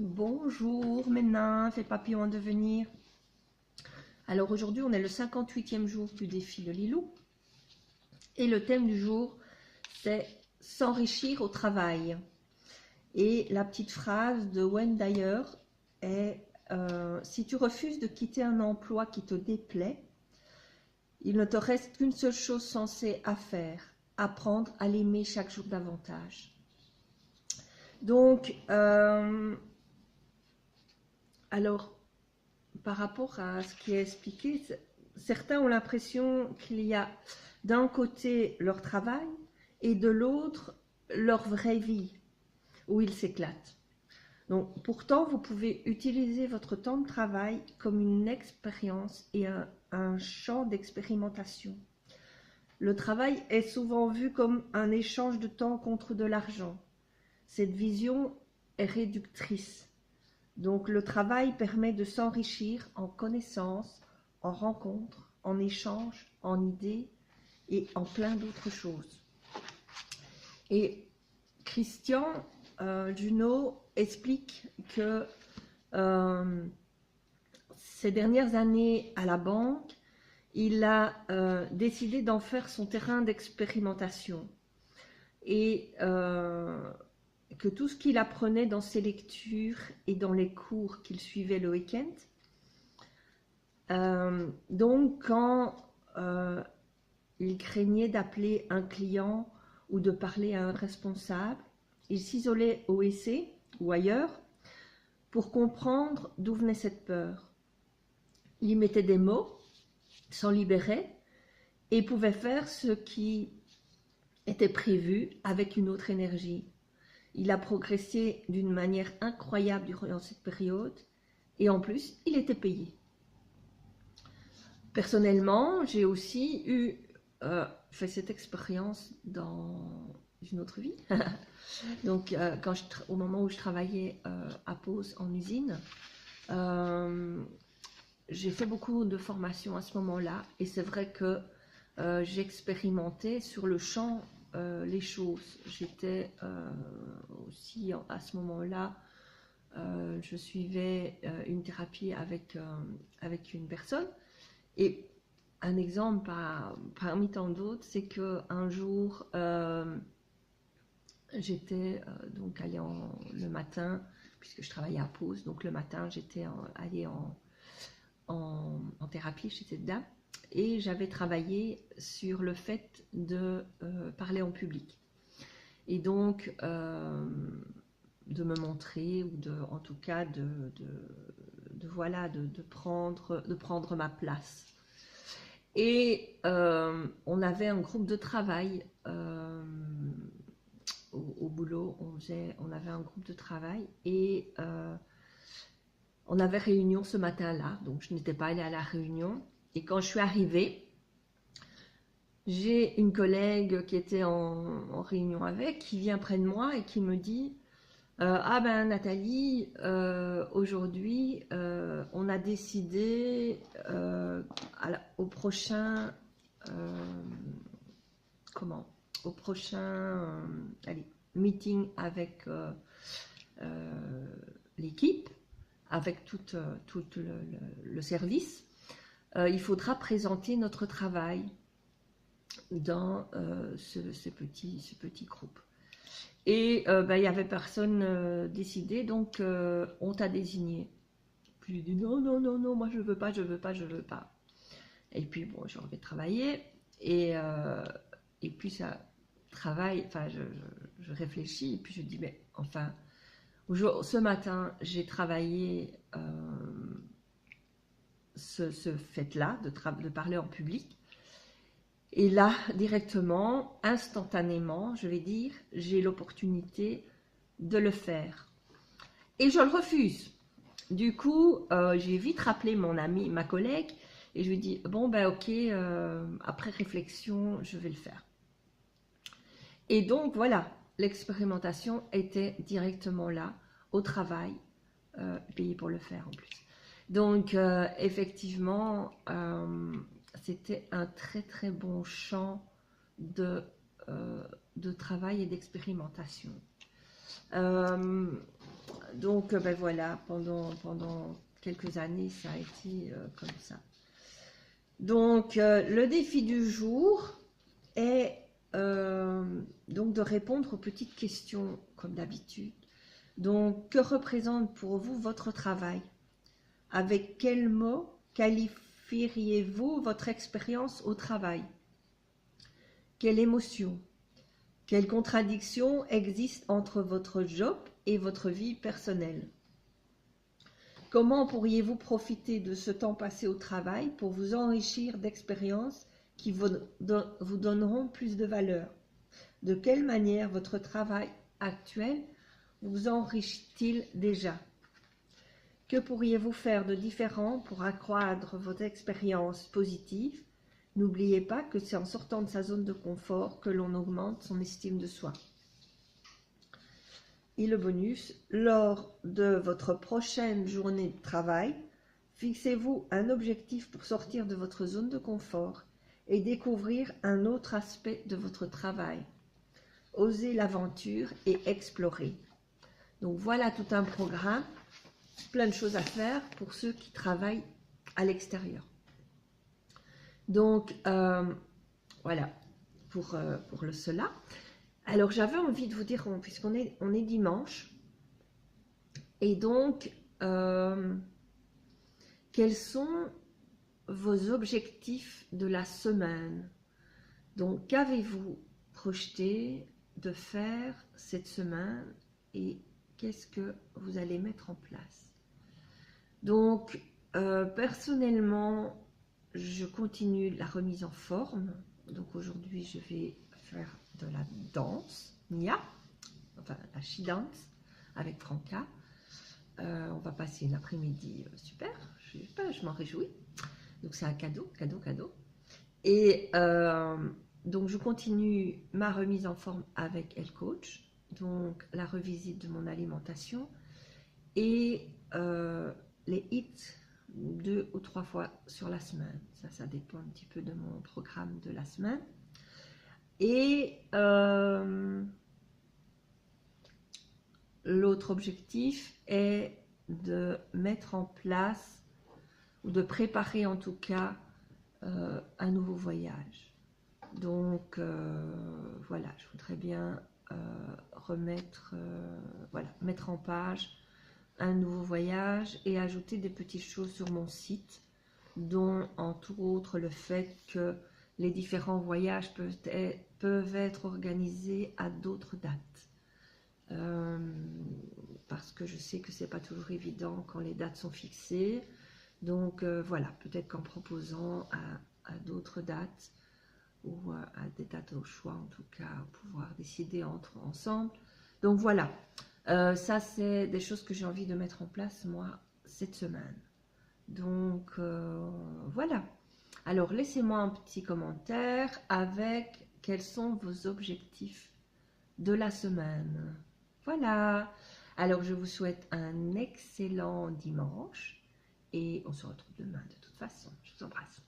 Bonjour mes nains, fait papillon en devenir. Alors aujourd'hui on est le 58e jour du défi de Lilou. Et le thème du jour c'est s'enrichir au travail. Et la petite phrase de Wayne Dyer est si tu refuses de quitter un emploi qui te déplaît, il ne te reste qu'une seule chose sensée à faire, apprendre à l'aimer chaque jour davantage. Donc, alors, par rapport à ce qui est expliqué, certains ont l'impression qu'il y a d'un côté leur travail et de l'autre leur vraie vie, où ils s'éclatent. Donc, pourtant, vous pouvez utiliser votre temps de travail comme une expérience et un champ d'expérimentation. Le travail est souvent vu comme un échange de temps contre de l'argent. Cette vision est réductrice. Donc le travail permet de s'enrichir en connaissances, en rencontres, en échanges, en idées et en plein d'autres choses. Et Christian Junot explique que ces dernières années à la banque, il a décidé d'en faire son terrain d'expérimentation. Et que tout ce qu'il apprenait dans ses lectures et dans les cours qu'il suivait le week-end, donc quand il craignait d'appeler un client ou de parler à un responsable, il s'isolait au WC ou ailleurs pour comprendre d'où venait cette peur. Il y mettait des mots, s'en libérait et pouvait faire ce qui était prévu avec une autre énergie. Il a progressé d'une manière incroyable durant cette période et en plus, il était payé. Personnellement, j'ai aussi fait cette expérience dans une autre vie. Donc, au moment où je travaillais à Pose en usine, j'ai fait beaucoup de formations à ce moment-là et c'est vrai que j'expérimentais sur le champ les choses. J'étais aussi à ce moment-là, je suivais une thérapie avec une personne. Et un exemple parmi tant d'autres, c'est qu'un jour, j'étais donc allée le matin, puisque je travaillais à Pause, donc le matin j'étais allée en thérapie chez cette dame. Et j'avais travaillé sur le fait de parler en public. Et donc, de me montrer, ou en tout cas de prendre ma place. Et on avait un groupe de travail au boulot, on avait un groupe de travail et on avait réunion ce matin-là, donc je n'étais pas allée à la réunion. Et quand je suis arrivée, j'ai une collègue qui était en réunion qui vient près de moi et qui me dit ah ben Nathalie, aujourd'hui on a décidé au prochain meeting avec l'équipe, avec tout le service, il faudra présenter notre travail dans ce petit groupe. Et il n'y avait personne décidé, donc on t'a désigné. Puis j'ai dit non, moi je veux pas. Et puis bon, je vais travailler et puis ça travaille, enfin je réfléchis et puis je dis mais enfin, ce matin j'ai travaillé ce fait-là de parler en public. Et là, directement, instantanément, je vais dire, j'ai l'opportunité de le faire. Et je le refuse. Du coup, j'ai vite rappelé mon ami, ma collègue, et je lui ai dit, bon ben ok, après réflexion, je vais le faire. Et donc voilà, l'expérimentation était directement là, au travail, payé pour le faire en plus. Donc effectivement, c'était un très très bon champ de travail et d'expérimentation. Donc, ben voilà, pendant quelques années, ça a été comme ça. Donc, le défi du jour est donc de répondre aux petites questions, comme d'habitude. Donc, que représente pour vous votre travail? Avec quels mots qualifieriez-vous votre expérience au travail? Quelle émotion? Quelle contradiction existe entre votre job et votre vie personnelle? Comment pourriez-vous profiter de ce temps passé au travail pour vous enrichir d'expériences qui vous donneront plus de valeur? De quelle manière votre travail actuel vous enrichit-il déjà? Que pourriez-vous faire de différent pour accroître votre expérience positive? N'oubliez pas que c'est en sortant de sa zone de confort que l'on augmente son estime de soi. Et le bonus, lors de votre prochaine journée de travail, fixez-vous un objectif pour sortir de votre zone de confort et découvrir un autre aspect de votre travail. Osez l'aventure et explorer. Donc voilà tout un programme, plein de choses à faire pour ceux qui travaillent à l'extérieur. Donc voilà pour cela. Alors j'avais envie de vous dire, puisqu'on est dimanche, et donc quels sont vos objectifs de la semaine? Donc qu'avez-vous projeté de faire cette semaine et qu'est-ce que vous allez mettre en place? Donc personnellement, je continue la remise en forme. Donc aujourd'hui je vais faire de la danse, Nia, enfin la she dance avec Franca. On va passer une après-midi super, je m'en réjouis. Donc c'est un cadeau. Et donc je continue ma remise en forme avec Elle Coach, donc la revisite de mon alimentation et les hits 2 ou 3 fois sur la semaine. Ça dépend un petit peu de mon programme de la semaine. Et l'autre objectif est de mettre en place ou de préparer en tout cas un nouveau voyage. Donc voilà, je voudrais bien mettre en page un nouveau voyage et ajouter des petites choses sur mon site, dont entre autres le fait que les différents voyages peuvent être organisés à d'autres dates. Parce que je sais que c'est pas toujours évident quand les dates sont fixées. Donc voilà, peut-être qu'en proposant à d'autres dates ou à des dates au choix, en tout cas, pouvoir décider ensemble. Donc voilà, ça c'est des choses que j'ai envie de mettre en place moi cette semaine. Donc voilà. Alors laissez-moi un petit commentaire avec quels sont vos objectifs de la semaine. Voilà. Alors je vous souhaite un excellent dimanche et on se retrouve demain de toute façon. Je vous embrasse.